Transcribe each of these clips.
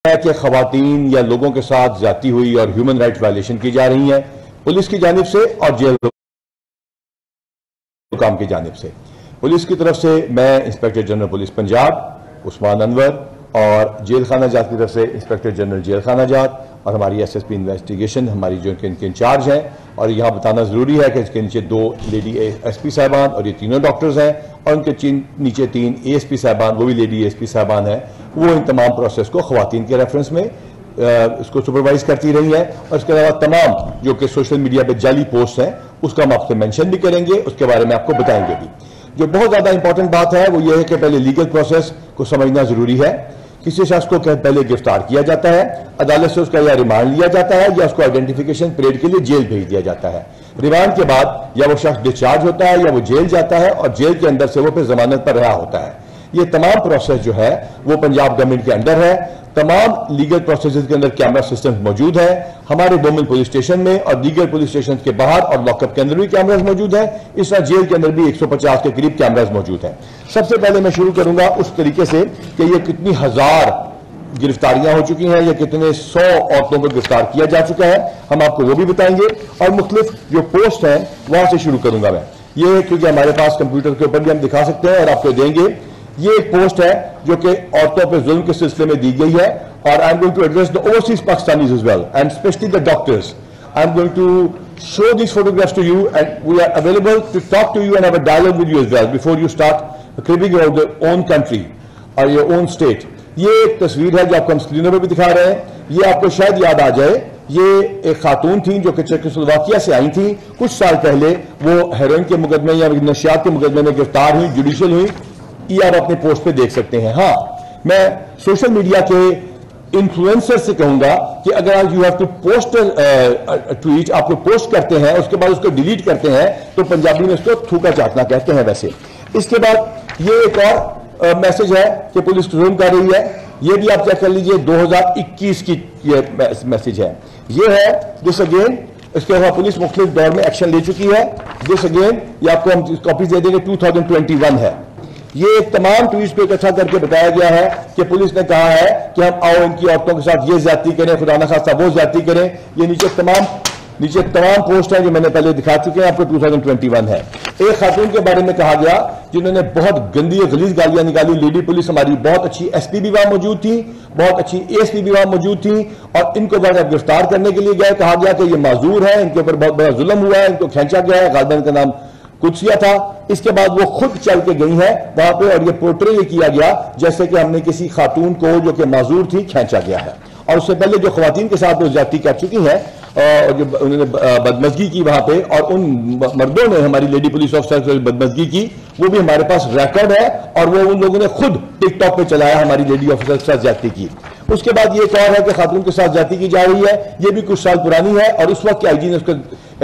है कि खवातीन या लोगों के साथ ज्यादती हुई और ह्यूमन राइट्स वायलेशन की जा रही है पुलिस की जानिब से और जेल हुकाम की जानिब से। पुलिस की तरफ से मैं inspector general police Punjab Usman Anwar और जेल खाना जात की तरफ से इंस्पेक्टर जनरल जेल खाना जात और हमारी एसएसपी इन्वेस्टिगेशन हमारी जो इनके इंचार्ज हैं, और यहाँ बताना ज़रूरी है कि इसके नीचे 2 लेडी एसपी साहबान और ये तीनों डॉक्टर्स हैं, और उनके नीचे 3 एएसपी साहबान, वो भी लेडी एएसपी साहबान हैं, वो इन तमाम प्रोसेस को खवातीन के रेफरेंस में उसको सुपरवाइज करती रही है। और इसके अलावा तमाम जो कि सोशल मीडिया पे जाली पोस्ट हैं उसका हम आपसे मेंशन भी करेंगे, उसके बारे में आपको बताएंगे भी। जो बहुत ज़्यादा इंपॉर्टेंट बात है वो ये है कि पहले लीगल प्रोसेस को समझना ज़रूरी है। किसी शख्स को पहले गिरफ्तार किया जाता है, अदालत से उसका या रिमांड लिया जाता है या उसको आइडेंटिफिकेशन पीरियड के लिए जेल भेज दिया जाता है। रिमांड के बाद या वो शख्स डिस्चार्ज होता है या वो जेल जाता है और जेल के अंदर से वो फिर जमानत पर रहा होता है। ये तमाम प्रोसेस जो है वो पंजाब गवर्नमेंट के अंडर है। तमाम लीगल प्रोसेसेस के अंदर कैमरा सिस्टम मौजूद है हमारे बोमिल पुलिस स्टेशन में, और दीगर पुलिस स्टेशन के बाहर और लॉकअप के अंदर भी कैमराज मौजूद है। इस तरह जेल के अंदर भी 150 के करीब कैमराज मौजूद हैं। सबसे पहले मैं शुरू करूंगा उस तरीके से कि ये कितनी हजार गिरफ्तारियां हो चुकी हैं या कितने 100 औरतों को गिरफ्तार किया जा चुका है, हम आपको वो भी बताएंगे। और मुख्तलिफ जो पोस्ट हैं वहां से शुरू करूंगा मैं, ये क्योंकि हमारे पास कंप्यूटर के ऊपर भी हम दिखा सकते हैं और आपको देंगे। ये एक पोस्ट है जो कि औरतों पर जुल्म के सिलसिले में दी गई है, और I am going to address the overseas Pakistanis as well and specially the doctors. I am going to show these photographs to you and we are available to talk to you and have a dialogue with you as well before you start cribbing about your own country or your own state. ये एक तस्वीर है जो आपको हम स्क्रीनों पर भी दिखा रहे हैं। ये आपको शायद याद आ जाए, ये एक खातून थी जो कि चेकोस्लोवाकिया से आई थी। कुछ साल पहले वो हेरोइन के मुकदमे या नशियात के मुकदमे में गिरफ्तार हुई, जुडिशियल हुई। ये आप अपने पोस्ट पे देख सकते हैं। हाँ, मैं सोशल मीडिया के इन्फ्लुएंसर से कहूंगा कि अगर you have to post tweet, आप लोग पोस्ट करते हैं उसके बाद उसको डिलीट करते हैं तो पंजाबी में उसको थूका चाटना कहते हैं वैसे। इसके बाद ये एक और मैसेज है कि पुलिस जुल्म कर रही है, ये भी आप चेक कर लीजिए, 2021 की ये मैसेज है। ये है दिस अगेन, इसके अलावा पुलिस मुख्तलिफ दौर में एक्शन ले चुकी है। दिस अगेन ये आपको हम कॉपीज दे देंगे, 2021 है। ये तमाम ट्वीट्स पे इकट्ठा करके बताया गया है कि पुलिस ने कहा है कि हम आओ इनकी औरतों के साथ ये ज्यादती करें, खुदा न खास्ता वो ज्यादती करें। ये नीचे तमाम पोस्ट हैं जो मैंने पहले दिखा चुके हैं आपको। 2021 है। एक खातून के बारे में कहा गया जिन्होंने बहुत गंदी गलीज गालियां निकाली। लेडी पुलिस हमारी बहुत अच्छी एसपी भी वहां मौजूद थी, बहुत अच्छी एएसपी भी वहां मौजूद थी, और इनको जब गिरफ्तार करने के लिए गए कहा गया कि ये माजूर है, इनके ऊपर बहुत बड़ा जुल्म हुआ है, इनको खींचा गया है। गालिबन का नाम कुदसिया था। इसके बाद वो खुद चल के गई है वहां पे और ये पोर्ट्रे ये किया गया जैसे कि हमने किसी खातून को जो कि माजूर थी खींचा गया है। और उससे पहले जो खवातीन के साथ वो ज्यादती कर चुकी हैं और जो उन्होंने बदमजगी की वहां पे, और उन मर्दों ने हमारी लेडी पुलिस ऑफिसर से बदमजगी की, वो भी हमारे पास रिकॉर्ड है, और वो उन लोगों ने खुद टिकटॉक पे चलाया हमारी लेडी ऑफिसर के साथ ज्यादती की। उसके बाद ये एक और है कि खातून के साथ ज्यादती की जा रही है, ये भी कुछ साल पुरानी है, और उस वक्त आईजी ने उसका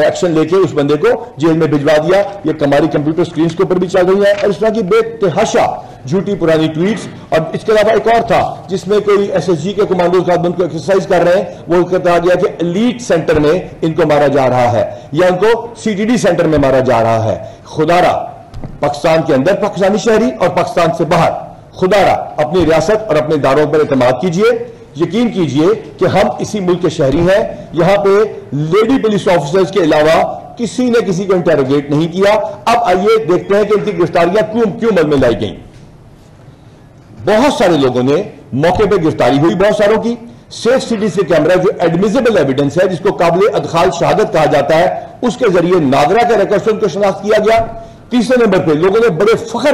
एक्शन लेके उस बंदे को जेल में भिजवा दिया। ये हमारी कंप्यूटर स्क्रीन के ऊपर भी चल रही है, और इस तरह की बेतहाशा झूठी पुरानी ट्वीट्स। और इसके अलावा एक और था जिसमें कोई एसएसजी के कमांडो को एक्सरसाइज कर रहे हैं, वो कहा गया कि एलीट सेंटर में इनको मारा जा रहा है या इनको सीटीडी सेंटर में मारा जा रहा है। खुदारा पाकिस्तान के अंदर पाकिस्तानी शहरी और पाकिस्तान से बाहर, खुदारा अपनी रियासत और अपने दारों पर एतमाद कीजिए। यकीन कीजिए कि हम इसी मुल्क के शहरी हैं। यहां पे लेडी पुलिस ऑफिसर्स के अलावा किसी ने किसी को इंटेरोगेट नहीं किया। अब आइए देखते हैं कि इनकी गिरफ्तारियां क्यों अमल में लाई गई। बहुत सारे लोगों ने मौके पर गिरफ्तारी हुई, बहुत सारों की। सेफ सिटी से कैमरा जो एडमिसिबल एविडेंस है, जिसको काबिल अदखाल शहादत कहा जाता है, उसके जरिए नादरा के रिकॉर्ड से उनको शनाख्त किया गया। तीसरे नंबर पर लोगों ने बड़े फख्र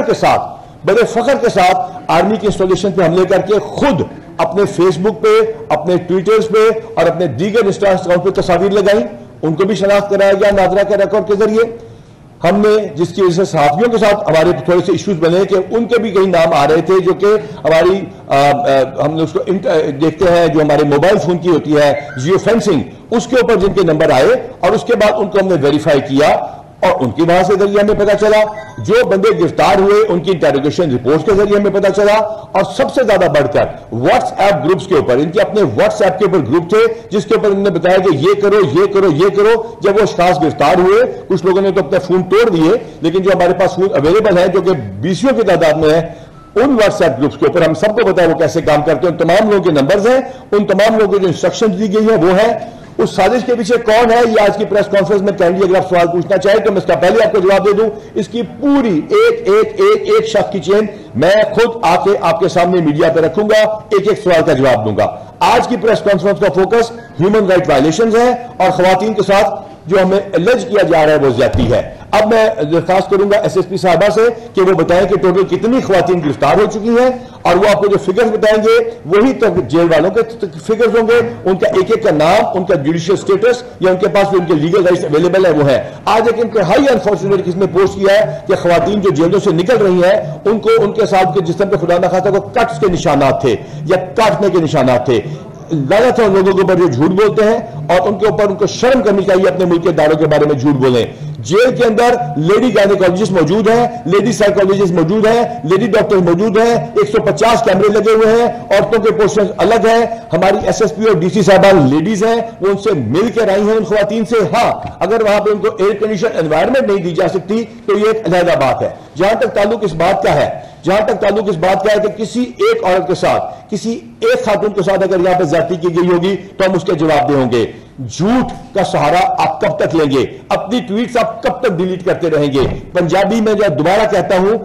के साथ आर्मी के इंस्टॉलेशन पे हमले करके खुद अपने फेसबुक पे, अपने ट्विटर्स पे और अपने दीगर इंस्टाग्राम अकाउंट पे तस्वीर लगाई, उनको भी शनाख्त कराया गया नादरा के रिकॉर्ड के जरिए। हमने जिसकी वजह से साथियों के साथ हमारे थोड़े से इश्यूज बने कि उनके भी कई नाम आ रहे थे जो कि हमारी हमने उसको देखते हैं जो हमारे मोबाइल फोन की होती है जियो फेंसिंग, उसके ऊपर जिनके नंबर आए और उसके बाद उनको हमने वेरीफाई किया और उनकी वहां से जरिए हमें पता चला। जो बंदे गिरफ्तार हुए उनकी इंटेरोगेशन रिपोर्ट के जरिए हमें पता चला। और सबसे ज्यादा बढ़कर व्हाट्सएप ग्रुप्स के ऊपर, इनके अपने व्हाट्सएप के ऊपर ग्रुप थे जिसके ऊपर इन्होंने बताया कि ये करो ये करो ये करो। जब वो शख्स गिरफ्तार हुए, कुछ लोगों ने तो अपने फोन तोड़ दिए, लेकिन जो हमारे पास फोन अवेलेबल है जो कि 20 की तादाद में है, उन व्हाट्सएप ग्रुप्स के ऊपर हम सबको पता है वो कैसे काम करते हैं, उन तमाम लोगों के नंबर्स हैं, उन तमाम लोगों को जो इंस्ट्रक्शन दी गई है वो है। उस साजिश के पीछे कौन है ये आज की प्रेस कॉन्फ्रेंस में कैंडी अगर आप सवाल पूछना चाहे तो मैं इसका पहले आपको जवाब दे दूं। इसकी पूरी एक शख्स की चेन मैं खुद आके आपके सामने मीडिया पे रखूंगा, एक एक सवाल का जवाब दूंगा। आज की प्रेस कॉन्फ्रेंस का फोकस ह्यूमन राइट वायलेशंस है और खवातीन के साथ जो हमें एलिज किया जा रहा है वो ज्यादती है। अब मैं दरखास्त करूंगा एसएसपी साहबा से कि वो बताएं कि टोटल कितनी खवातीन गिरफ्तार हो चुकी हैं और वो आपको जो फिगर्स बताएंगे वही तक जेल वालों के फिगर्स होंगे, उनका एक एक का नाम, उनका जुडिशियल स्टेटस या उनके पास जो उनके लीगल राइट्स अवेलेबल है वो है। आज एक इंतहाई अनफॉर्चुनेट किसने पोस्ट किया है कि खवातीन जो जेलों से निकल रही हैं उनको उनके साथ के जिस्म पे खुदा न खास्ता को कट्स के निशानात थे या काटने के निशानात थे। लानत है उन लोगों के ऊपर जो झूठ बोलते हैं और उनके ऊपर उनको शर्म करनी चाहिए अपने मुल्क के दारों के बारे में झूठ बोलें। जेल के अंदर लेडी गायनेकोलॉजिस्ट मौजूद है, लेडी साइकोलॉजिस्ट मौजूद है, लेडी डॉक्टर मौजूद है, 150 कैमरे लगे हुए हैं, औरतों के पोस्टर्स अलग हैं। हमारी एसएसपी और डीसी साहबान लेडीज हैं, वो उनसे मिलकर आई हैं उन खवातीन से। हाँ, अगर वहां पे उनको एयर कंडीशन एनवायरमेंट नहीं दी जा सकती तो ये एक अलग बात है। जहां तक ताल्लुक इस बात का है कि किसी एक औरत के साथ, किसी एक खातून के साथ अगर यहां पर ज्यादती की गई होगी तो हम उसके जवाब दे होंगे। झूठ का सहारा आप कब तक लेंगे? अपनी ट्वीट्स आप कब तक डिलीट करते रहेंगे? पंजाबी में जो दोबारा कहता हूं,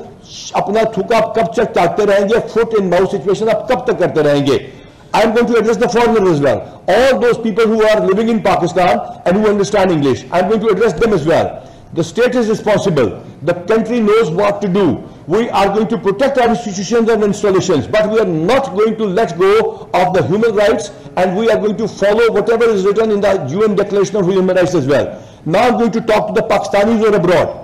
अपना थूका आप कब तक ताकते रहेंगे? फुट इन माउथ सिचुएशन आप कब तक करते रहेंगे? I am going to address the foreigners as well. All those people who are living in Pakistan and who understand English, I am going to address them as well. The state is responsible. The country knows what to do. We are going to protect our institutions and installations, but we are not going to let go of the human rights, and we are going to follow whatever is written in the UN Declaration of Human Rights as well. Now I'm going to talk to the Pakistanis who are abroad,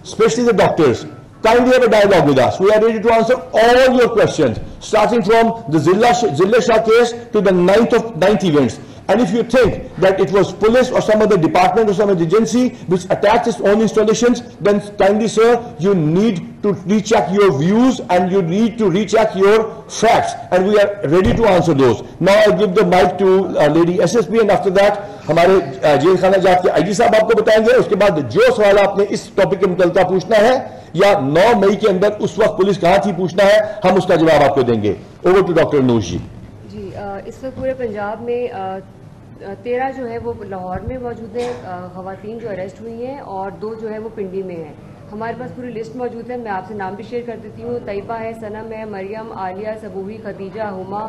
especially the doctors. Kindly have a dialogue with us. We are ready to answer all your questions, starting from the Zilla Shah case to the ninth events. And if you think that it was police or some other department or some other agency which attacked its own installations, then kindly, sir, you need to recheck your views and you need to recheck your facts, and we are ready to answer those. Now I give the mic to Lady SSP, and after that हमारे jail खाना जात के IG साहब आपको बताएंगे। उसके बाद जो सवाल आपने इस टॉपिक के मुतल्लिक़ पूछना है या 9 मई के अंदर उस वक्त पुलिस कहाँ थी पूछना है, हम उसका जवाब आपको देंगे। ओवर टू डॉक्टर नूश जी। इस वक्त पूरे पंजाब में 13 जो है वो लाहौर में मौजूद है खवातीन जो अरेस्ट हुई हैं और 2 जो है वो पिंडी में हैं। हमारे पास पूरी लिस्ट मौजूद है, मैं आपसे नाम भी शेयर कर देती हूँ। तैयबा है, सनम है, मरियम, आलिया, सबूही, खदीजा, हुमा,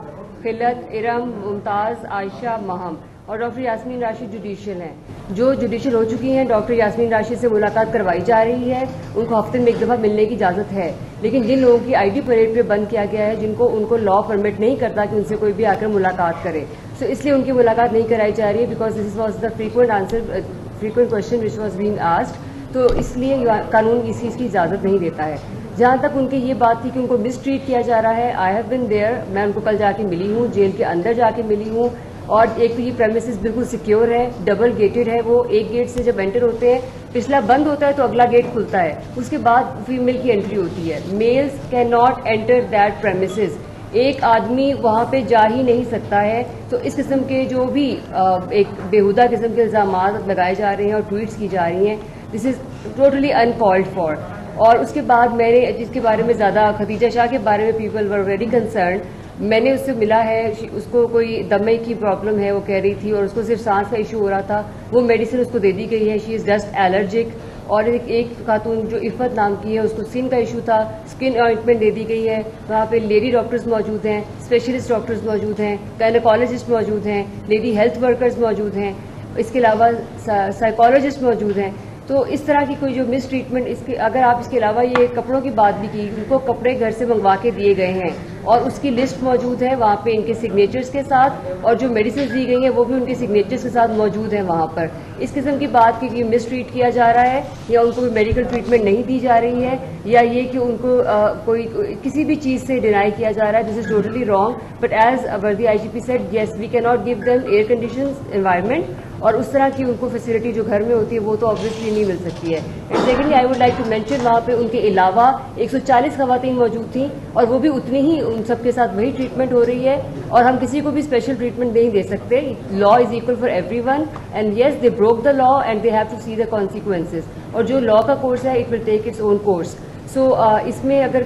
खिलत, इरम, मुमताज़, आयशा, महम और डॉक्टर यास्मीन राशिद जुडिशियल हैं। जो जुडिशियल हो चुकी हैं, डॉक्टर यास्मीन राशिद से मुलाकात करवाई जा रही है। उनको हफ्ते में एक दफ़ा मिलने की इजाज़त है, लेकिन जिन लोगों की आईडी परेड पे बंद किया गया है, जिनको उनको लॉ परमिट नहीं करता कि उनसे कोई भी आकर मुलाकात करे, तो इसलिए उनकी मुलाकात नहीं कराई जा रही है। Because this was the frequent question which was being asked, तो इसलिए कानून इस चीज़ की इजाज़त नहीं देता है। जहाँ तक उनकी ये बात थी कि उनको मिसट्रीट किया जा रहा है, आई हैव बिन देयर, मैं उनको कल जाके मिली हूँ, जेल के अंदर जाके मिली हूँ। और एक तो ये प्रेमिसेस बिल्कुल सिक्योर है, डबल गेटेड है। वो एक गेट से जब एंटर होते हैं, पिछला बंद होता है तो अगला गेट खुलता है, उसके बाद फीमेल की एंट्री होती है। Mails can not enter that premises, एक आदमी वहाँ पे जा ही नहीं सकता है। तो इस किस्म के जो भी एक बेहुदा किस्म के इल्जाम लगाए जा रहे हैं और ट्वीट्स की जा रही हैं, this is totally uncalled for. और उसके बाद मैंने जिसके बारे में ज़्यादा, खदीजा शाह के बारे में पीपल वर वेरी कंसर्न, मैंने उससे मिला है। उसको कोई दमे की प्रॉब्लम है वो कह रही थी, और उसको सिर्फ सांस का इशू हो रहा था। वो मेडिसिन उसको दे दी गई है, शी इज़ जस्ट एलर्जिक। और एक खातून जो इफ़त नाम की है, उसको स्किन का इशू था, स्किन ऑइंटमेंट दे दी गई है। वहाँ पे लेडी डॉक्टर्स मौजूद हैं, स्पेशलिस्ट डॉक्टर्स मौजूद हैं, गायनेकोलॉजिस्ट मौजूद हैं, लेडी हेल्थ वर्कर्स मौजूद हैं, इसके अलावा साइकोलॉजिस्ट मौजूद हैं। तो इस तरह की कोई जो मिस ट्रीटमेंट, इसके अगर आप इसके अलावा ये कपड़ों की बात भी की, उनको कपड़े घर से मंगवा के दिए गए हैं और उसकी लिस्ट मौजूद है वहाँ पे इनके सिग्नेचर्स के साथ, और जो मेडिसिन दी गई हैं वो भी उनके सिग्नेचर्स के साथ मौजूद हैं वहाँ पर। इस किस्म की बात की मिस ट्रीट किया जा रहा है या उनको कोई मेडिकल ट्रीटमेंट नहीं दी जा रही है, या ये कि उनको कोई किसी भी चीज़ से डिनाई किया जा रहा है, this is totally wrong. But as worthy IGP said, yes we can not give them air conditions environment, और उस तरह की उनको फैसिलिटी जो घर में होती है वो तो ऑब्वियसली नहीं मिल सकती है। And secondly I would like to mention, वहाँ पे उनके अलावा 140 खवातीन मौजूद थी और वो भी उतनी ही, उन सबके साथ वही ट्रीटमेंट हो रही है, और हम किसी को भी स्पेशल ट्रीटमेंट नहीं दे सकते। Law is equal for everyone, and yes they broke the law and they have to see the consequences. और जो लॉ का कोर्स है, it will take its own course. So इसमें अगर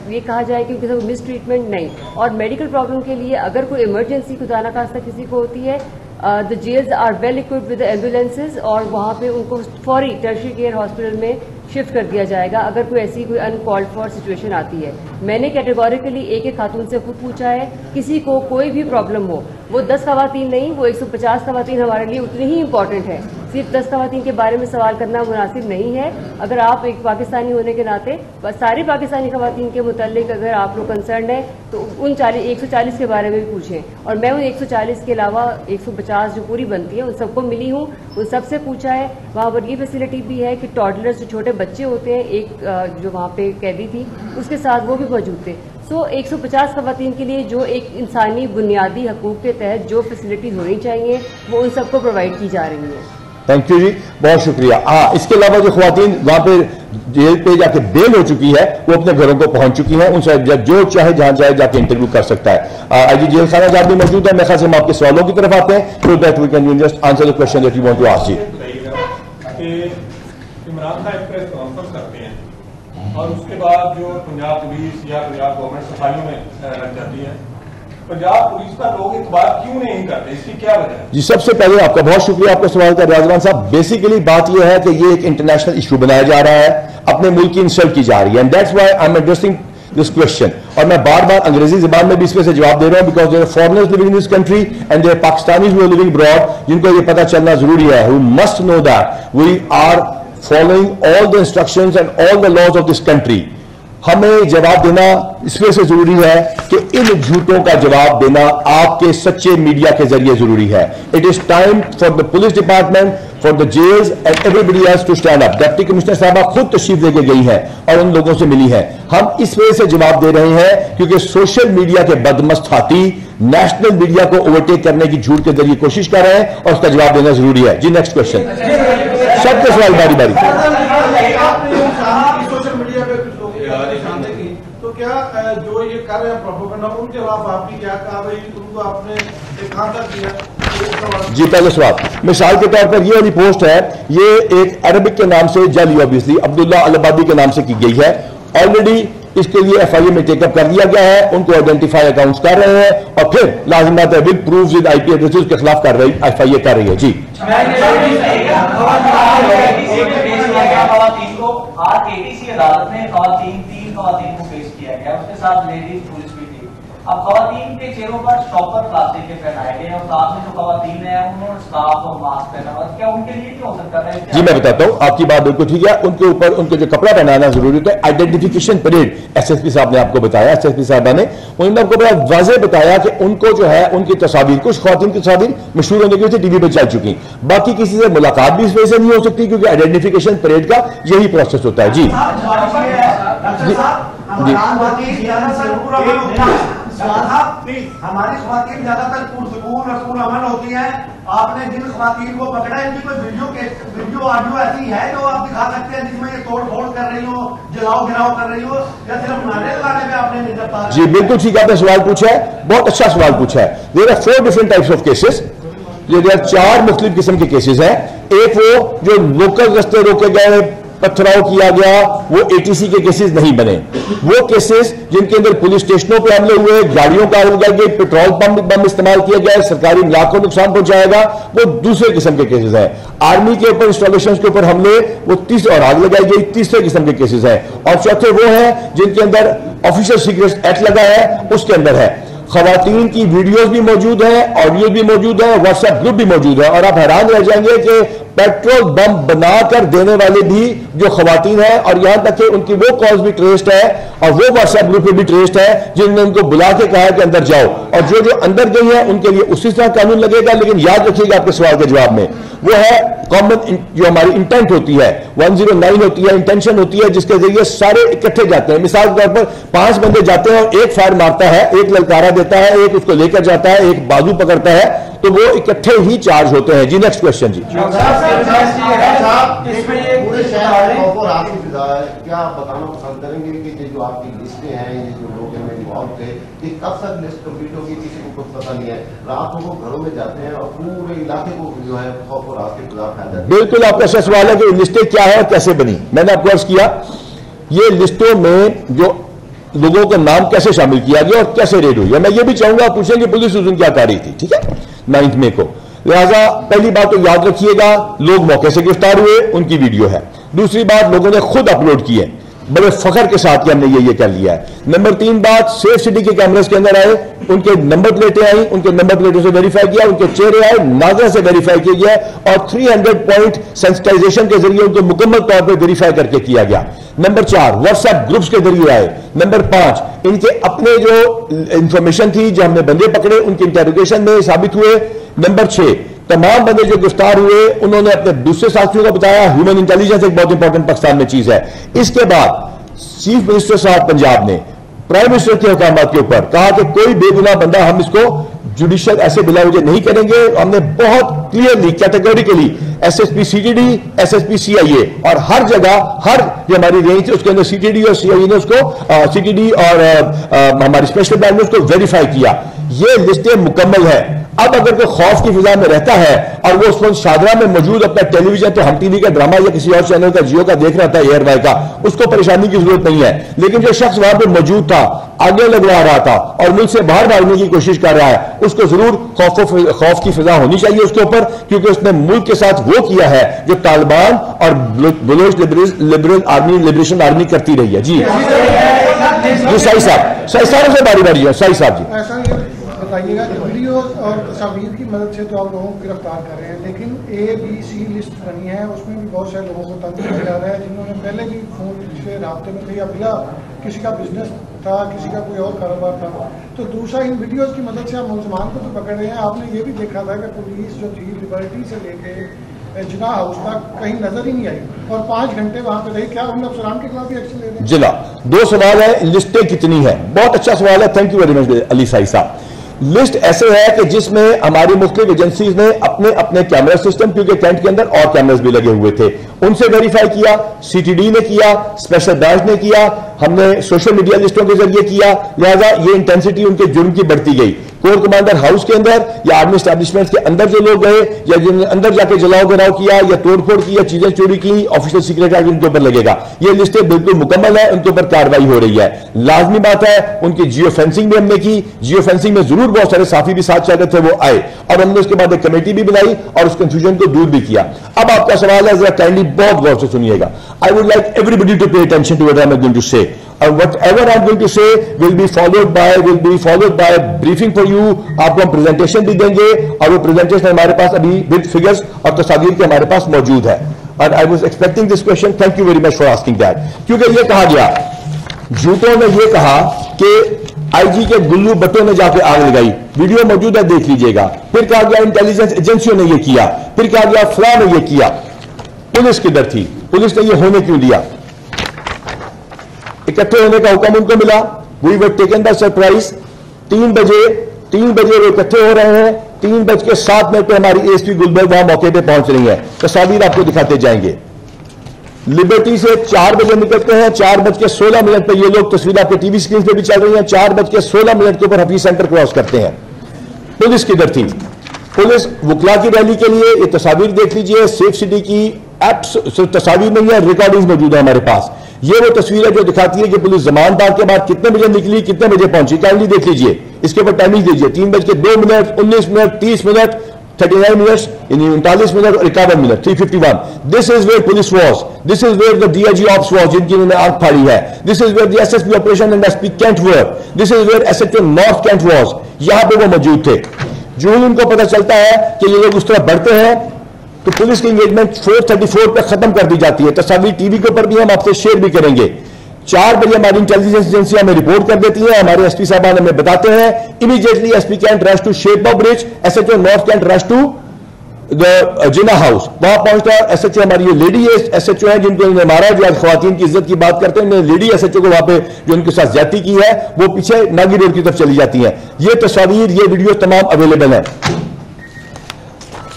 ये कहा जाए कि उनके साथ मिस ट्रीटमेंट नहीं, और मेडिकल प्रॉब्लम के लिए अगर कोई इमरजेंसी खुदा ना खास्ता किसी को होती है, the jails are well equipped with ambulances, और वहाँ पे उनको फौरी टर्शियरी केयर हॉस्पिटल में शिफ्ट कर दिया जाएगा अगर कोई ऐसी कोई अनकॉल्ड फॉर सिचुएशन आती है। मैंने कैटेगोरिकली एक खातून से खुद पूछा है, किसी को कोई भी प्रॉब्लम हो, वो 10 खवातीन नहीं, वो 150 खवातीन हमारे लिए उतनी ही इंपॉर्टेंट है। सिर्फ 10 खवातीन के बारे में सवाल करना मुनासिब नहीं है। अगर आप एक पाकिस्तानी होने के नाते सारी पाकिस्तानी खवातीन के मुतालिक अगर आप लोग कंसर्न है तो उन 140 के बारे में भी पूछें, और मैं उन 140 के अलावा 150 जो पूरी बनती है उन सबको मिली हूँ, उन सबसे पूछा है। वहाँ पर ये फैसिलिटी भी है कि टॉडलर्स जो छोटे बच्चे होते हैं, एक जो वहाँ पे कैदी थी उसके साथ वो भी मौजूद थे। सो 150 खवातीन के लिए जो एक इंसानी बुनियादी हकूक़ के तहत जो फैसिलिटीज होनी चाहिए वो उन सबको प्रोवाइड की जा रही है। थैंक यू जी, बहुत शुक्रिया। इसके अलावा जो खवातीन वहां पे जेल पे जाके बेल हो चुकी है वो अपने घरों को पहुंच चुकी हैं, उनसे जो चाहे जहां चाहे जाके इंटरव्यू कर सकता है। आईजी जेल खाना जात भी मौजूद है। मैं ख्याल से हम आपके सवालों की तरफ आते हैं, so that we can just answer the question that you want to ask. जी, इमरान खान प्रेस कॉन्फ्रेंस करते हैं और उसके बाद जो पंजाब पुलिस या पंजाब गवर्नमेंट सफाइयों में लग जाती है, पंजाब पुलिस का लोग इतबार क्यों नहीं करते, इसकी क्या वजह है? जी, सबसे पहले आपका बहुत शुक्रिया आपका सवाल का राजवान साहब। बेसिकली बात यह है कि ये एक इंटरनेशनल इशू बनाया जा रहा है, अपने मुल्क की इंसल्ट की जा रही है, and that's why I am addressing this question. और मैं बार बार अंग्रेजी जुबान में भी इसमें से जवाब दे रहा हूं, because there are foreigners living in this country and there Pakistanis who are living abroad, जिनको ये पता चलना जरूरी है, who must know that we are following all the instructions and all the laws of this country. हमें जवाब देना इसलिए से जरूरी है कि इन झूठों का जवाब देना आपके सच्चे मीडिया के जरिए जरूरी है। It is time for the police department, for the jails and everybody else to stand up. Deputy commissioner साहबा खुद तशरीफ लेके गई हैं और उन लोगों से मिली हैं। हम इस वजह से जवाब दे रहे हैं क्योंकि सोशल मीडिया के बदमस्त हाथी नेशनल मीडिया को ओवरटेक करने की झूठ के जरिए कोशिश कर रहे हैं और उसका जवाब देना जरूरी है। जी, नेक्स्ट क्वेश्चन। सबके सवाल बारी बारी। तो क्या जो ये कर रहे हैं प्रोपेगेंडा, उनके खिलाफ आपकी क्या कार्रवाई, उनको आपने कहां तक किया? जी, पहले सवाल मिसाल के तौर पर ये वाली पोस्ट है, ये एक अरबिक के नाम से जाली ऑब्वियसली अब्दुल्ला अलबादी के नाम से की गई है। ऑलरेडी इसके लिए एफआईए में टेकअप कर दिया गया है, उनको आइडेंटिफाई अकाउंट्स कर रहे हैं और फिर लाजिमात with proof with IP addresses उसके खिलाफ कार्रवाई एफआईए कर रही है। जी, आज एटीसी अदालत में तीन खवातीन को पेश किया गया, उसके साथ लेडीज पुलिस भी थी। अब खवातीन के चेहरों पर स्टॉपर प्लास्टिक के पहनाए गए और साथ में जो खवातीन है उन्होंने स्कार्फ और मास्क पहना हुआ, क्या उनके लिए क्या हो सकता है? जी, मैं बताता हूँ, आपकी बात बिल्कुल ठीक है। उनके ऊपर उनको जो कपड़ा पहनाना जरूरी होता है, आइडेंटिफिकेशन परेड एसएसपी साहब ने आपको बताया, एसएसपी साहबा ने उन्होंने आपको बड़ा वाज़ेह बताया कि उनको जो है उनकी तस्वीर, कुछ खवातीन की तस्वीर मशहूर होने की वजह से टीवी पर चल चुकी, बाकी किसी से मुलाकात भी इस वजह से नहीं हो सकती क्योंकि आइडेंटिफिकेशन परेड का यही प्रोसेस होता है। जी, हमारी खवातीन ज्यादातर पुरसकून रसूल अमन होती है। आपने जिन खवातीन को पकड़ा है, इनकी कोई वीडियो ऑडियो ऐसी है जो आप दिखा सकते हैं जिसमें ये तोड़ फोड़ कर रही हो, जलाओ गिराओ कर रही हो, या सिर्फ नारे लगाने में आपने गिरफ्तार? जी, बिल्कुल ठीक आपने सवाल पूछा है, बहुत अच्छा सवाल पूछा है। There are 4 different types of cases, there are 4 मुख्तलिफ किस्म के केसेस हैं। एक वो जो लोकल रस्ते रोके गए, पथराव किया गया, वो एटीसी के केसेस नहीं बने। वो केसेस जिनके अंदर पुलिस स्टेशनों पे हमले हुए, गाड़ियों का लगाई गई, पेट्रोल बम इस्तेमाल किया गया, सरकारी इमलाक को नुकसान पहुंचाएगा, वो दूसरे किस्म के केसेस हैं। आर्मी के ऊपर इंस्टॉलेशन के ऊपर हमले, वो और आग लगाई गई, तीसरे किस्म के केसेस हैं। और चौथे वो हैं जिनके अंदर ऑफिशियल सीक्रेट एक्ट लगा है, उसके अंदर है। खवातीन की वीडियोस भी मौजूद है, ऑडियो भी मौजूद है, व्हाट्सएप ग्रुप भी मौजूद है, और आप हैरान रह जाएंगे कि पेट्रोल बम बनाकर देने वाले भी जो खवातीन हैं, और यहां तक कि उनकी वो कॉल्स भी ट्रेस्ड है और वो व्हाट्सएप ग्रुप पे भी ट्रेस्ड है जिन्होंने उनको बुला के कहा कि अंदर जाओ, और जो अंदर गई है उनके लिए उसी तरह कानून लगेगा। लेकिन याद रखिएगा आपके सवाल के जवाब में वो है कॉमन, जो हमारी इंटेंट होती है 109 होती है, इंटेंशन होती है, जिसके जरिए सारे इकट्ठे जाते हैं। मिसाल के तौर पर 5 बंदे जाते हैं और एक फायर मारता है, एक ललकारा देता है, एक उसको लेकर जाता है, एक बाजू पकड़ता है, तो वो इकट्ठे ही चार्ज होते हैं। जी, नेक्स्ट क्वेश्चन। जी, क्या बताना पसंद करेंगे कि जो आपकी लिस्टें हैं, ये जो लोग इनमें इन्वॉल्व थे, ये कब तक लिस्ट कंप्लीट होगी, किसी को कुछ पता नहीं है। रात को घरों में जाते हैं और पूरे इलाके को जो है खौफ और रात के खिलाफ फैलता है। बिल्कुल आपका अच्छा सवाल है कि लिस्टें क्या है और कैसे बनी। मैंने आपको अर्ज किया ये लिस्टों में जो लोगों का नाम कैसे शामिल किया गया और कैसे रेड हुई है। मैं ये भी चाहूंगा पूछेंगे पुलिस उस दिन क्या कर रही थी, ठीक है, 9 मई को। लिहाजा पहली बात तो याद रखिएगा, लोग मौके से गिरफ्तार हुए, उनकी वीडियो है। दूसरी बात, लोगों ने खुद अपलोड किए बड़े फखर के साथ कि हमने ये कर लिया है। नंबर 3 बात, सेफ सिटी के कैमरेज के अंदर आए, उनके नंबर प्लेटें आई, उनके नंबर प्लेटों से वेरीफाई किया, उनके चेहरे आए, नाजर से वेरीफाई किया गया और 300 पॉइंट सेंसिटाइजेशन के जरिए उनको मुकम्मल तौर पर वेरीफाई करके किया गया। नंबर 4, व्हाट्सएप ग्रुप्स के जरिए आए। नंबर 5, इनके अपने जो इंफॉर्मेशन थी, जो हमने बंदे पकड़े, उनके इंटेरोगेशन में साबित हुए। नंबर 6, तमाम बंदे जो गिरफ्तार हुए उन्होंने अपने दूसरे साथियों को बताया। ह्यूमन इंटेलिजेंस एक बहुत इंपॉर्टेंट पाकिस्तान में चीज है। इसके बाद चीफ मिनिस्टर साहब पंजाब ने प्राइम मिनिस्टर के हुक्म के ऊपर कहा कि कोई बेगुनाह बंदा हम इसको जुडिशियल ऐसे बिला वजह नहीं करेंगे। हमने बहुत clearly categorically SSP CTD, SSP CIA और हर जगह, हर जो हमारी रेंज थी उसके अंदर सीटीडी और सीआईए ने उसको सीटीडी और हमारी स्पेशल ब्रांच ने उसको वेरीफाई किया। ये लिस्टें मुकम्मल है। अब अगर कोई खौफ की फिजा में रहता है और वो उस वक्त शादरा में मौजूद अपना टेलीविजन तो हम टीवी का ड्रामा या किसी और चैनल का, जियो का देख रहा था, एयरवाई का, उसको परेशानी की जरूरत नहीं है। लेकिन जो शख्स वहां पर मौजूद था, आगे लगवा रहा था और मुल्क से बाहर भागने की कोशिश कर रहा है, उसको जरूर खौफ की फिजा होनी चाहिए उसके ऊपर, क्योंकि उसने मुल्क के साथ वो किया है जो तालिबान और बलोच लिबरेशन आर्मी करती रही है। जी शाही साहब से बारी बारी है। शाही साहब जी बताइएगा कि वीडियो और तस्वीर की मदद से तो आप लोगों को गिरफ्तार कर रहे हैं, लेकिन ABC लिस्ट बनी है, उसमें भी बहुत सारे लोगों को तंग किया जा रहा है जिन्होंने पहले भी फोन से राब्ते में थे या बिला किसी का बिजनेस था, किसी का कोई और कारोबार था। तो दूसरा, इन वीडियोज की मदद से आप मुलजमान को तो पकड़ रहे हैं। आपने ये भी देखा था कि पुलिस जो थी लिबर्टी से लेके जिना हाउस तक कहीं नजर ही नहीं आई और 5 घंटे वहां पे रही। क्या हम अफसरान के खिलाफ भी एक्शन ले रहे हैं? जिला 2 सवाल है, लिस्टें कितनी है? बहुत अच्छा सवाल है, thank you very much Ali Sai साहब। लिस्ट ऐसे है कि जिसमें हमारी मुख्तलिफ एजेंसीज ने अपने अपने कैमरा सिस्टम, क्योंकि कैंट के अंदर और कैमरास भी लगे हुए थे, उनसे वेरीफाई किया, सीटीडी ने किया, स्पेशल ब्रांच ने किया, हमने सोशल मीडिया लिस्टों के जरिए किया। लिहाजा ये इंटेंसिटी उनके जुर्म की बढ़ती गई। कोर कमांडर हाउस के अंदर या आर्मी एस्टैब्लिशमेंट के अंदर जो लोग गए या जिन्होंने अंदर जाके जलाओ गिराव किया या तोड़फोड़ की या चीजें चोरी की, ऑफिशियल सीक्रेट एक्ट उनके ऊपर लगेगा। ये लिस्टें बिल्कुल मुकम्मल है, उनके ऊपर कार्रवाई हो रही है। लाजमी बात है, उनकी जियो फेंसिंग भी हमने की। जियो फेंसिंग में जरूर बहुत सारे साथी भी साथ चल रहे थे, वो आए और हमने उसके बाद एक कमेटी भी बनाई और उस कंफ्यूजन को दूर भी किया। अब आपका सवाल है, जरा काइंडली बहुत गौर से सुनिएगा। I would like everybody to pay attention to what I am going to say. Whatever I'm going to say will be followed by briefing for you। आपको हम प्रेजेंटेशन भी देंगे और वो प्रेजेंटेशन हमारे पास अभी विद फिगर्स और तस्वीर के हमारे पास मौजूद है। And I was expecting this question, thank you very much for asking that। क्योंकि ये कहा गया, झूठों ने ये कहा कि IG के गुल्लू भट्टो ने जाके आग लगाई, वीडियो मौजूद है, देख लीजिएगा। फिर कहा गया इंटेलिजेंस एजेंसियों ने ये किया, फिर कहा गया फलां ने ये किया। पुलिस किधर थी? पुलिस ने ये होने क्यों दिया? इकट्ठे होने का हुक्म उनको मिला, we were taken by surprise. 3 बजे वो इकट्ठे हो रहे हैं, 3:07 पे हमारी ASP गुलबर्ग वहां मौके पे पहुंच रही है। तस्वीर आपको दिखाते जाएंगे। लिबर्टी से 4 बजे निकलते हैं, 4:16 पे ये लोग, तस्वीर आपके टीवी स्क्रीन पे भी चल रही है, 4:16 के ऊपर हफीज सेंटर क्रॉस करते हैं। पुलिस किधर थी? पुलिस वुकला की रैली के लिए, ये तस्वीर देख लीजिए, सेफ सिटी की तस्वीर नहीं है, रिकॉर्डिंग मौजूद है हमारे पास। ये वो तस्वीर है जो दिखाती है कि पुलिस जमान बाग के बाद कितने बजे निकली, कितने बजे पहुंची। काइंडली देख लीजिए, इसके ऊपर टाइमिंग दीजिए, 3:02, 19 मिनट, 30 मिनट, 39 मिनट्स, 39 मिनट और 51 minute, 3:51। This is where police was, this is where the DIG ops was, जिनकी उन्होंने आंख फाड़ी है। This is where the SSP operation and SP cantt were, this is where SHO north cantt was. यहां पे वो मौजूद थे। जो उनको पता चलता है कि ये लोग उस तरह बढ़ते हैं तो पुलिस की एंगेजमेंट 4:34 पे खत्म कर दी जाती है। तस्वीर टीवी के ऊपर भी हम आपसे शेयर भी करेंगे। 4 बजे हमारी इंटेलिजेंस एजेंसी हमें रिपोर्ट कर देती है, हमारे SP साहब हमें बताते हैं। Immediately SP cantt rush to Sherpao bridge, SHO north cantt rush to the Jinnah house, वहां पहुंचता है। SHO हमारी ये लेडी SHO है जिनको इन्होंने मारा, जो आज खवातीन की इज्जत की बात करते हैं, इन्होंने लेडी SHO को वहां पे जो उनके साथ ज्यादती की है, वो पीछे नागी रोड की तरफ चली जाती है। ये तस्वीर, ये वीडियो तमाम अवेलेबल है।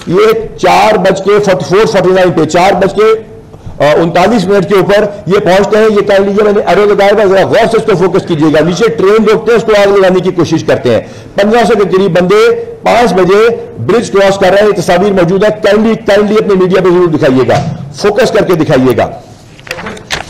ये 4:44-49 पे, 4:39 के ऊपर ये पहुंचते हैं। ये कह लीजिए, मैंने एरो लगाया था, जरा गौर से इसको फोकस कीजिएगा। नीचे ट्रेन रोकते हैं, उसको आग लगाने की कोशिश करते हैं। 1500 के करीब बंदे 5 बजे ब्रिज क्रॉस कर रहे हैं। ये तस्वीर मौजूद है, काइंडली अपने मीडिया पे जरूर दिखाइएगा, फोकस करके दिखाइएगा।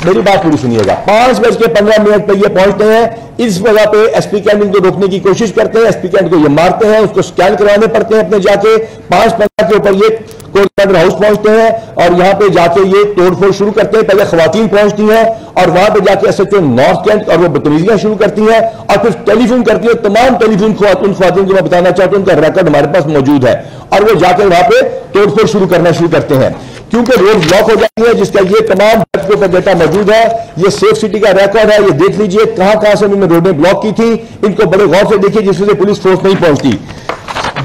मेरी बात पूरी सुनिएगा। 5:15 पे ये पहुंचते हैं, इस जगह पे एसपी कैंट इनको रोकने की कोशिश करते हैं, एसपी कैंट को ये मारते हैं, उसको स्कैन करवाने पड़ते हैं अपने जाके। 5:15 के ऊपर ये कोर्ट हाउस पहुंचते हैं और यहां पे जाके ये तोड़फोड़ शुरू करते हैं। पहले खवातीन पहुंचती हैं और वहां पे जाके एसएचओ नॉर्थ कैंट और वो बदतमीजियां शुरू करती हैं और फिर टेलीफोन करती है। तमाम टेलीफोन उन खवातीन को मैं बताना चाहता हूं, उनका रिकॉर्ड हमारे पास मौजूद है और वो जाकर वहां पे तोड़फोड़ शुरू करना शुरू करते हैं क्योंकि रोड ब्लॉक हो जाती है, जिसका ये तमाम पर डेटा मौजूद है। ये सेफ सिटी का रिकॉर्ड है, ये देख लीजिए कहां से उन्होंने रोडें ब्लॉक की थी। इनको बड़े गौर से देखिए, जिसमें से पुलिस फोर्स नहीं पहुंचती।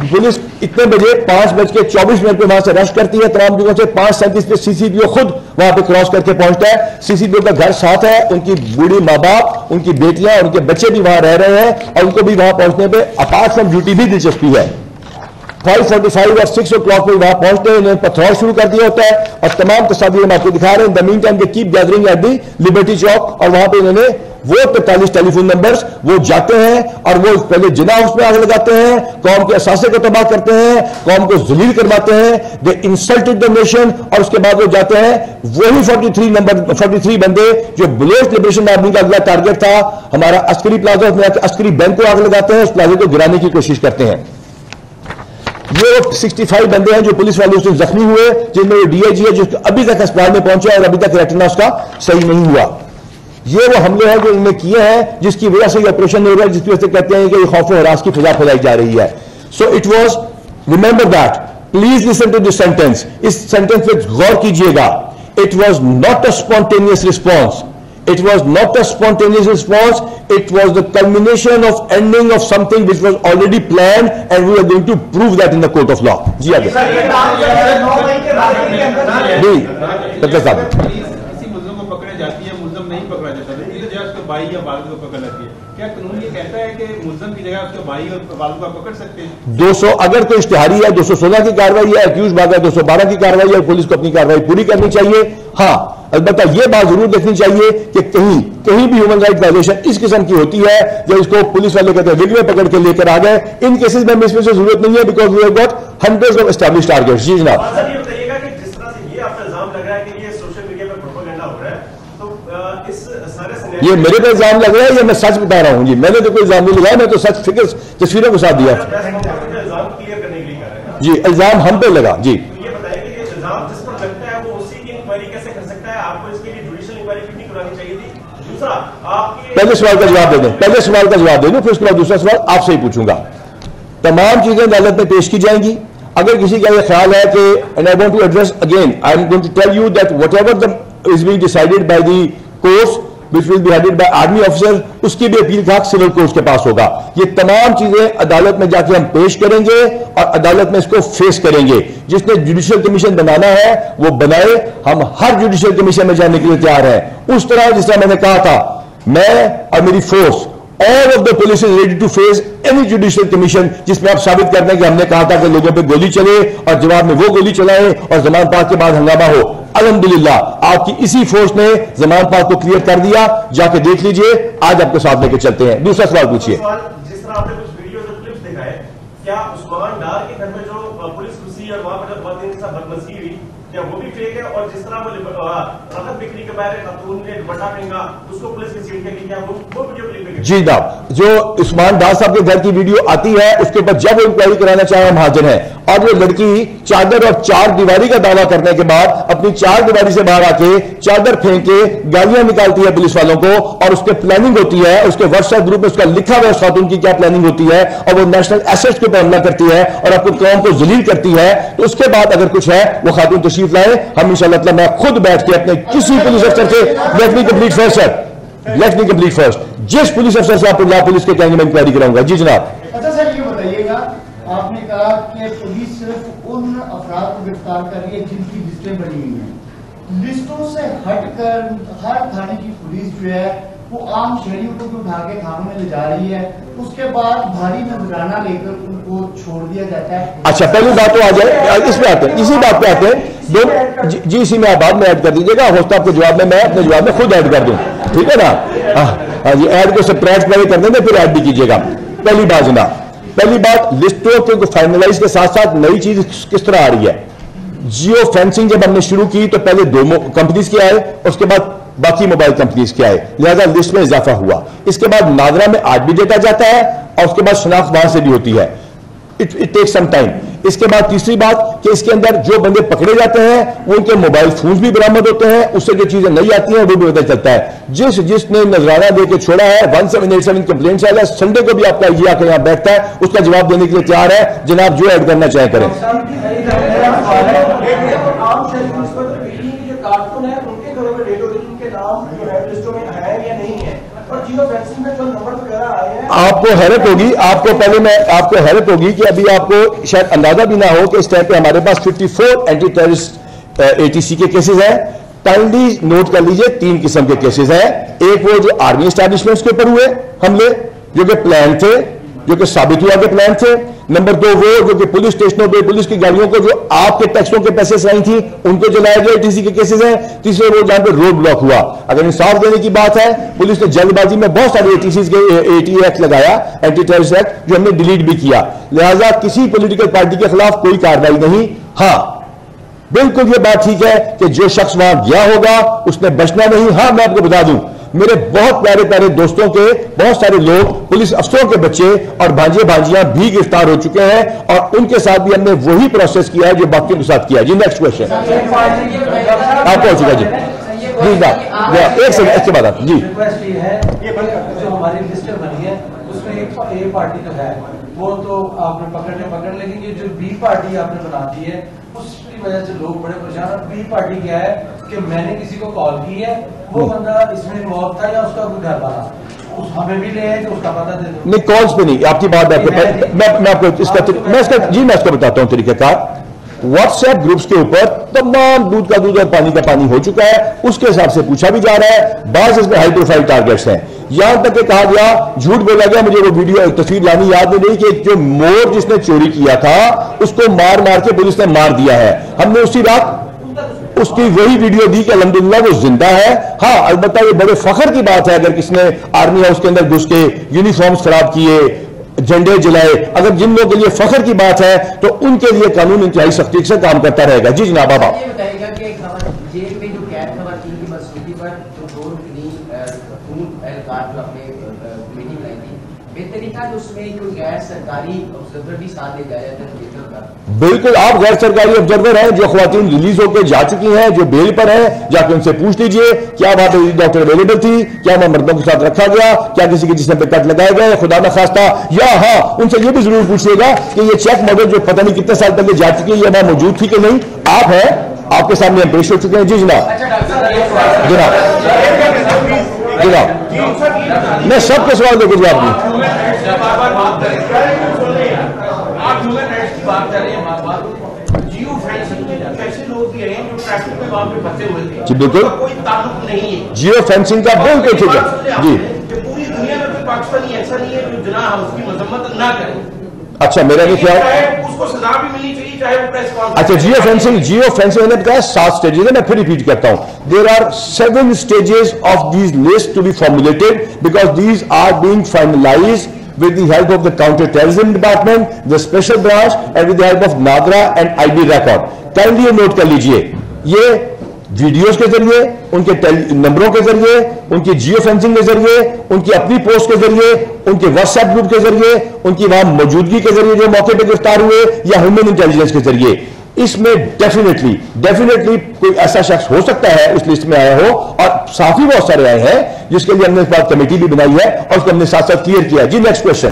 पुलिस इतने बजे 5:24 पे वहां से रश करती है तमाम जगहों से। 5:37 पे सीसीपीओ खुद वहां पे क्रॉस करके पहुंचता है। सीसीपीओ का घर साथ है, उनकी बूढ़ी माँ बाप, उनकी बेटियां, उनके बच्चे भी वहां रह रहे हैं और उनको भी वहां पहुंचने पे अपार्ट फ्रॉम ड्यूटी भी दिलचस्पी है। 5:45 और 6 o'clock पे वहां पहुंचते हैं, इन्होंने पथराव शुरू कर दिया होता है और तमाम तस्वीरें हम आपको दिखा रहे हैं। The meantime they keep gathering at the liberty चौक और वहां पे इन्होंने वो 45 टेलीफोन नंबर्स वो जाते हैं और वो पहले जिना हाउस में आग लगाते हैं, कौम के असासे को तबाह करते हैं, कौम को जलील करवाते हैं। दे इंसल्टेड द नेशन और उसके बाद वो जाते हैं वही 43 बंदे जो बलोच लिबरेशन आर्मी का अगला टारगेट था हमारा अस्करी प्लाजा, उसमें अस्करी बैंक को आग लगाते हैं, उस प्लाजे को गिराने की कोशिश करते हैं। ये 65 बंदे हैं जो पुलिस वाले उससे जख्मी हुए, जिनमें वो डीआईजी है जो अभी तक अस्पताल में पहुंचा और अभी तक रेटिना उसका सही नहीं हुआ। ये वो हमले हैं जो इन्होंने किए हैं, जिसकी वजह से ये ऑपरेशन हो रहा है, जिसकी वजह से कहते हैं कि ये खौफ और हरास की फिजा फैलाई जा रही है। So it was, remember that, please listen to this sentence, इस सेंटेंस पे गौर कीजिएगा। It was not a spontaneous response, it was not a spontaneous response, it was the culmination of ending of something which was already planned and we are going to prove that in the court of law. जी आगे किसी मुल्ज़िम को पकड़े जाती है, मुल्ज़िम नहीं पकड़ा जाता, इसकी जगह उसके भाई या वालिद को पकड़ लेती है। क्या कानून ये कहता है कि मुल्ज़िम की जगह उसके भाई और वालिद को पकड़ सकते हैं? 200 अगर कोई इश्तिहारी है, 216 की कार्रवाई है, एक्यूज भागा 212 की कार्रवाई है, पुलिस को अपनी कार्रवाई पूरी करनी चाहिए। हाँ, अलबत्ता यह बात जरूर देखनी चाहिए कि कहीं भी ह्यूमन राइट वायलेशन इस किस्म की होती है जो इसको पुलिस वाले कहते हैं विग में पकड़ के लेकर आ गए, इन केसेस में इसमें से जरूरत नहीं है, because we have got hundreds of established targets. जी जनाब, बताइएगा कि जिस तरह से ये आपका इल्जाम लग रहा है कि ये सोशल मीडिया पर प्रोपेगेंडा हो रहा है, तो इस सारे ये मेरे पे इल्जाम लग रहा है, ये मैं सच बता रहा हूं जी, मैंने तो कोई इल्जाम नहीं लगाया, मैं तो सच फिक्र तस्वीरों के साथ दिया जी, इल्जाम हम पे लगा जी। पहले सवाल का जवाब दे दें, पहले सवाल का जवाब दे दूं, फिर उसके बाद दूसरा सवाल आपसे ही पूछूंगा। तमाम चीजें अदालत में पेश की जाएंगी। अगर किसी का यह ख्याल है कि, and I want to address again, I am going to tell you that whatever is being decided by the courts which will be headed by army officer, उसकी भी अपील का सिविल कोर्ट के पास होगा। ये तमाम चीजें अदालत में जाके हम पेश करेंगे और अदालत में इसको फेस करेंगे। जिसने जुडिशियल कमीशन बनाना है वो बनाए, हम हर जुडिशियल कमीशन में जाने के लिए तैयार हैं। उस तरह जिस तरह मैंने कहा था, मैं और मेरी force, all of the police is ready to face any judicial commission जिसमें आप साबित करते हैं कि हमने कहा था कि लोगों पे गोली चले और जवाब में वो गोली चलाए और जमान पाक के बाद हंगामा हो। अल्हम्दुलिल्लाह आपकी इसी फोर्स ने जमान पाक को क्लियर कर दिया, जाके देख लीजिए। आज आपके साथ लेके चलते हैं। दूसरा सवाल पूछिए। जिस तरह आपने कुछ वीडियो जो क्लिप्स दिखाए, क्या उस्मान डार के घर में जो पुलिस घुसी और वहां पर बदतमीजी के साथ बदमज़गी हुई, क्या वो भी फेक है? और जिस तरह वो राहत बिक्री के बारे खातून ने दुपट्टा पहना, उसको पुलिस ने सीट की, क्या वो वीडियो क्लिप है? जी जनाब, जो उस्मान डार साहब के घर की वीडियो आती है उसके ऊपर जब वो इंक्वायरी कराना चाहे हम हाजिर हैं। और वो लड़की चादर और चार दीवारी का दावा करने के बाद अपनी चार दीवारी से बाहर आके चादर फेंक के गालियां निकालती है पुलिस वालों को और उसके प्लानिंग होती है, उसके व्हाट्सएप ग्रुप में उसका लिखा हुआ खातून की क्या प्लानिंग होती है और वो नेशनल एसेट्स के ऊपर हमला करती है और आपको कौम को जलील करती है। तो उसके बाद अगर कुछ है वो खातून तशरीफ लाए, हम इंशाअल्लाह मैं खुद बैठ के अपने किसी पुलिस अफसर से, late me complete first sir, late me complete first, जिस पुलिस अफसर से आप पंजाब पुलिस के कहेंगे मैं इंक्वायरी कराऊंगा। जी जनाब। अच्छा सर, ये बताइएगा, आपने कहा कि पुलिस सिर्फ उन अफराद को गिरफ्तार कर रही है जिनकी लिस्टें बनी हुई हैं। लिस्टों से हटकर हर थाने की पुलिस जो है वो आम शहरियों को भी उठा के थानों में ले जा रही है, उसके बाद भारी नजराना लेकर उनको छोड़ दिया जाता है। अच्छा, पहली बात तो आ जाए, इस पे आते हैं, इसी बात पे आते हैं। जी इसी में आप बाद में ऐड कर दीजिएगा, होता आपको जवाब में मैं अपने जवाब में खुद ऐड कर दूं, ठीक है ना? हाँ जी, ऐड को सब्ट्रैक्ट पहले कर देंगे फिर ऐड भी कीजिएगा। पहली बात जनाब, पहली बात लिस्टों को फाइनलाइज के साथ साथ नई चीज किस तरह आ रही है। जियो फेंसिंग जब हमने शुरू की तो पहले दो कंपनीज के आए, उसके बाद बाकी मोबाइल कंपनीज के आए, लिहाजा लिस्ट में इजाफा हुआ। इसके बाद नादरा में आज भी डेटा जाता है और उसके बाद शनाख्त वहां से भी होती है। It takes some time. इसके बाद तीसरी बात कि इसके अंदर जो बंदे पकड़े जाते हैं वो उनके मोबाइल फोन भी बरामद होते हैं, उससे जो चीजें नहीं आती हैं वो भी पता चलता है। जिसने नजराना देकर छोड़ा है 1787 कंप्लेंट्स आया, संडे को भी आपका आईजी आकर यहां बैठता है, उसका जवाब देने के लिए तैयार है। जनाब जो ऐड करना चाहे करें। कार्टून है उनके घरों में रेडियो के नाम जो है लिस्टों में है या नहीं है, और जियो फेंसिंग में जो नंबर वगैरह आए हैं। आपको हैरत होगी, आपको हैरत होगी कि अभी आपको शायद अंदाजा भी ना हो कि इस टाइम पे हमारे पास 54 एंटी टेररिस्ट ATC के केसेस हैं। काइंडली नोट कर लीजिए 3 किस्म के केसेस हैं। एक वो जो आर्मी एस्टैब्लिशमेंट्स के ऊपर हुए हमले जो कि प्लान थे, जो कि साबित हुआ के प्लान थे। नंबर 2 वो जो कि पुलिस स्टेशनों पे पुलिस की गाड़ियों को जो आपके टैक्सों के पैसे से आई थी उनको जलाया गया ATC के केसेस हैं। तीसरे वो जहां पे रोड ब्लॉक हुआ। अगर इंसाफ देने की बात है, पुलिस ने जल्दबाजी में बहुत सारे ATCs के AT एक्ट लगाया, एंटी टेररिस्ट एक्ट, जो हमने डिलीट भी किया। लिहाजा किसी पॉलिटिकल पार्टी के खिलाफ कोई कार्रवाई नहीं। हाँ, बिल्कुल ये बात ठीक है कि जो शख्स वहां गया होगा उसने बचना नहीं। हाँ, मैं आपको बता दूं, मेरे बहुत प्यारे प्यारे दोस्तों के बहुत सारे लोग, पुलिस अफसरों के बच्चे और भांजे भांजियां भी गिरफ्तार हो चुके हैं और उनके साथ भी हमने वही प्रोसेस किया है जो बाकी के साथ किया। जी नेक्स्ट क्वेश्चन आपको हो चुका जी। जी एक सेकंड, इसके बाद आप जी। जो हमारी लिस्ट बनी है उसमें एक A पार्टी तो है, वो तो आपने पकड़, लेकिन ये जो B पार्टी आपने बना दी है उसकी वजह से लोग बड़े परेशान हैं। B पार्टी क्या है कि मैंने किसी को कॉल की है, वो बंदा इसमें इन्वॉल्व था या उसका कोई घर वाला, हमें भी ले आए तो उसका पता दे दो। नहीं, कॉल्स पे नहीं, आपकी बात है। मैं आपको इसका बताता हूं तरीकाकार। व्हाट्सएप ग्रुप्स के ऊपर तमाम दूध का दूध और पानी का पानी हो चुका है, उसके हिसाब से पूछा भी जा रहा है। बाज इसमें हाई प्रोफाइल टारगेट्स हैं। यहां तक कि कहा गया, झूठ बोला गया, मुझे वो वीडियो तस्वीर लानी याद नहीं रही, कि जो मोर जिसने चोरी किया था उसको मार मार के पुलिस ने मार दिया है। हमने उसी रात उसकी वही वीडियो दी कि अल्हम्दुलिल्लाह वो जिंदा है। हाँ, अलबत्ता ये बड़े फख्र की बात है अगर किसने आर्मी हाउस के अंदर घुस के यूनिफॉर्म्स खराब किए, झंडे जलाए। अगर जिन लोगों के लिए फख्र की बात है तो उनके लिए कानून इंतहाई सख्ती से काम करता रहेगा। जी जनाब, आप जेल में जो कैद खवातीन की मसरूफी पर जो अपने मीटिंग लाई थी, बेहतरी था कि उसमें कोई गैर सरकारी ऑब्जर्वर भी साथ ले जाया था। बिल्कुल, आप गैर सरकारी ऑब्जर्वर हैं, जो खवातीन रिलीज होकर जा चुकी हैं, जो बेल पर हैं, जाकर उनसे पूछ लीजिए क्या वहां पर डॉक्टर अवेलेबल थी, क्या वहां मर्दों के साथ रखा गया, क्या किसी के जिस्म पे कट लगाए गए, खुदा न खास्ता। या हाँ, उनसे यह भी जरूर पूछिएगा कि ये चेक मॉडल जो पता नहीं कितने साल पहले जा चुकी है, ये वहां मौजूद थी कि नहीं। आप हैं, आपके सामने हम पेश हो चुके हैं। जी जनाब, जनाब मैं सबके सवाल देकर जवाब दूं। जी बिल्कुल, जियो फेंसिंग का बिल्कुल ठीक है जी। पूरी दुनिया में कोई पाकिस्तानी ऐसा नहीं है जो जिना उसकी मजम्मत ना करे। अच्छा, मेरा नहीं ख्याल, उसको सजा भी मिलनी चाहिए चाहे वो प्रेस कॉन्फ्रेंस। अच्छा, जियो फेंसिंग मैंने बताया 7 स्टेजेस है। मैं फिर रिपीट करता हूं, there are 7 stages of these list to be formulated because these are being finalised with the help of the counter-terrorism department, the special branch and with the help of NADRA and IB record। kindly ये note कर लीजिए, ये videos के जरिए, उनके नंबरों के जरिए, उनकी जियो फेंसिंग के जरिए, उनकी अपनी पोस्ट के जरिए, उनके व्हाट्सएप ग्रुप के जरिए, उनकी वहां मौजूदगी के जरिए जो मौके पर गिरफ्तार हुए, या ह्यूमन इंटेलिजेंस के जरिए। इसमें डेफिनेटली कोई ऐसा शख्स हो सकता है उस लिस्ट में आया हो, और साथी बहुत सारे आए हैं जिसके लिए हमने इस बार कमेटी भी बनाई है और उसको हमने साथ साथ क्लियर किया। जी नेक्स्ट क्वेश्चन।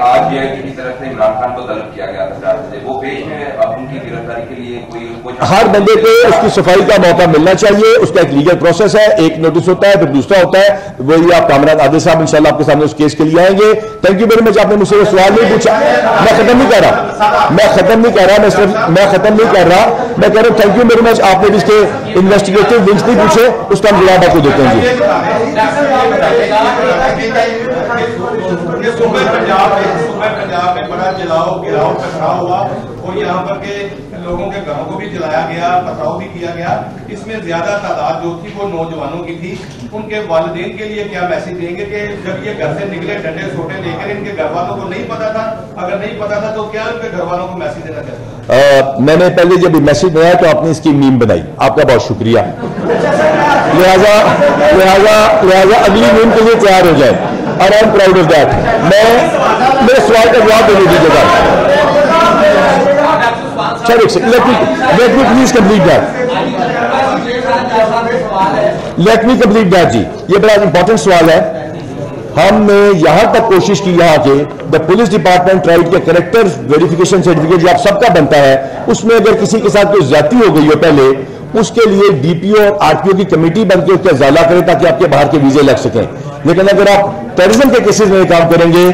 आज बीआईटी की तरफ से इमरान खान को तलब किया गया था, वो पेश है, अब उनकी गिरफ्तारी के लिए कोई हर बंदे को उसकी सफाई का मौका मिलना चाहिए। उसका एक लीगल प्रोसेस है, एक नोटिस होता है, फिर दूसरा होता है। वही आप कामरान आदिल साहब इंशाल्लाह आपके सामने उस केस के लिए आएंगे। Thank you very much. आपने मुझसे सवाल नहीं पूछा, मैं खत्म नहीं कर रहा, मैं खत्म नहीं कर रहा, मैं कह रहा हूं थैंक यू वेरी मच। आपने भी इसके इन्वेस्टिगेटिव विंग्स नहीं पूछे, उसका हम जवाब आपको देते हैं। जी पंजाब सुबह पंजाब में बड़ा जलाओ गिराओ टकराव हुआ और यहाँ पर के लोगों के घरों को भी जलाया गया, पथराव भी किया गया। इसमें ज्यादा तादाद जो थी वो नौजवानों की थी। उनके वालिदैन के लिए क्या मैसेज देंगे कि जब ये घर से निकले डंडे सोटे लेकर, इनके घर वालों को नहीं पता था? अगर नहीं पता था तो क्या उनके घर वालों को मैसेज देना चाहते हैं? मैंने पहले जब मैसेज बनाया तो आपने इसकी मीम बनाई, आपका बहुत शुक्रिया। लिहाजा अगली मीम के लिए तैयार हो जाए। और I am proud of that. मैं मेरे सवाल का जवाब देने दीजिएगा। Let me please complete that. Let me complete that जी, ये बड़ा इंपॉर्टेंट सवाल है। हमने यहां तक कोशिश की यहाँ के द पुलिस डिपार्टमेंट राइट के करेक्टर वेरिफिकेशन सर्टिफिकेट जो आप सबका बनता है, उसमें अगर किसी के साथ कोई ज्यादती हो गई हो पहले, उसके लिए डीपीओ और आरपीओ की कमेटी बनकर उसका इजाला करें ताकि आपके बाहर के वीजे लग सकें। लेकिन अगर आप टेररिज्म के केसेस में काम करेंगे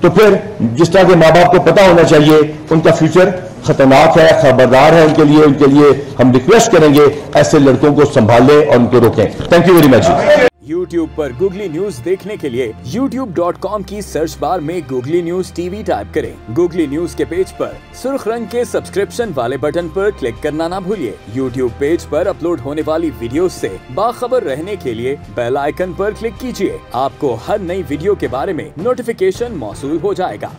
तो फिर जिस तरह के माँ बाप को पता होना चाहिए उनका फ्यूचर खतरनाक है, खबरदार है उनके लिए हम रिक्वेस्ट करेंगे ऐसे लड़कों को संभालें और उनको रोकें। Thank you very much. YouTube पर गूगली न्यूज देखने के लिए youtube.com की सर्च बार में गूगली न्यूज टीवी टाइप करें। गूगली न्यूज के पेज पर सुर्ख रंग के सब्सक्रिप्शन वाले बटन पर क्लिक करना ना भूलिए। YouTube पेज पर अपलोड होने वाली वीडियोस से बाखबर रहने के लिए बेल आइकन पर क्लिक कीजिए। आपको हर नई वीडियो के बारे में नोटिफिकेशन मौसूल हो जाएगा।